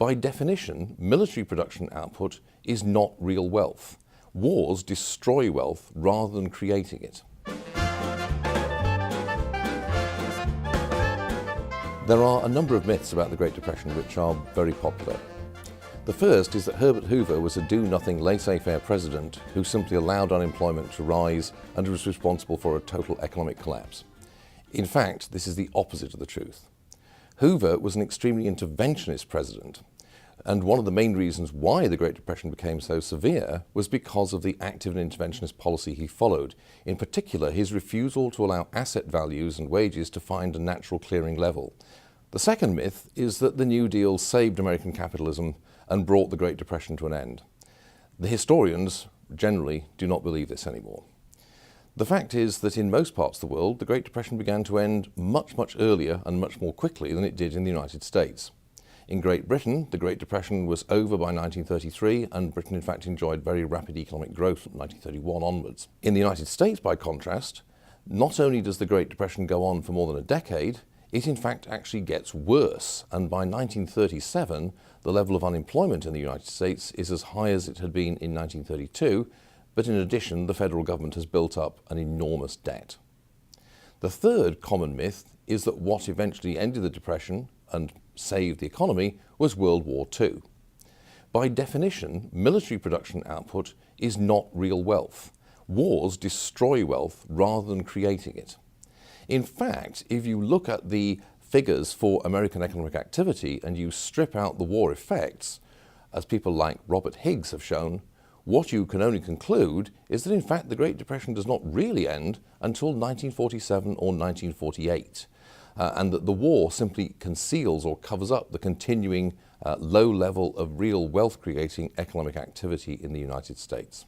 By definition, military production output is not real wealth. Wars destroy wealth rather than creating it. There are a number of myths about the Great Depression which are very popular. The first is that Herbert Hoover was a do-nothing, laissez-faire president who simply allowed unemployment to rise and was responsible for a total economic collapse. In fact, this is the opposite of the truth. Hoover was an extremely interventionist president, and one of the main reasons why the Great Depression became so severe was because of the active and interventionist policy he followed. In particular, his refusal to allow asset values and wages to find a natural clearing level. The second myth is that the New Deal saved American capitalism and brought the Great Depression to an end. The historians generally do not believe this anymore. The fact is that in most parts of the world, the Great Depression began to end much, much earlier and much more quickly than it did in the United States. In Great Britain, the Great Depression was over by 1933, and Britain in fact enjoyed very rapid economic growth from 1931 onwards. In the United States, by contrast, not only does the Great Depression go on for more than a decade, it in fact actually gets worse, and by 1937 the level of unemployment in the United States is as high as it had been in 1932, but in addition the federal government has built up an enormous debt. The third common myth is that what eventually ended the Depression and saved the economy was World War II. By definition, military production output is not real wealth. Wars destroy wealth rather than creating it. In fact, if you look at the figures for American economic activity and you strip out the war effects, as people like Robert Higgs have shown, what you can only conclude is that in fact the Great Depression does not really end until 1947 or 1948, and that the war simply conceals or covers up the continuing low level of real wealth creating economic activity in the United States.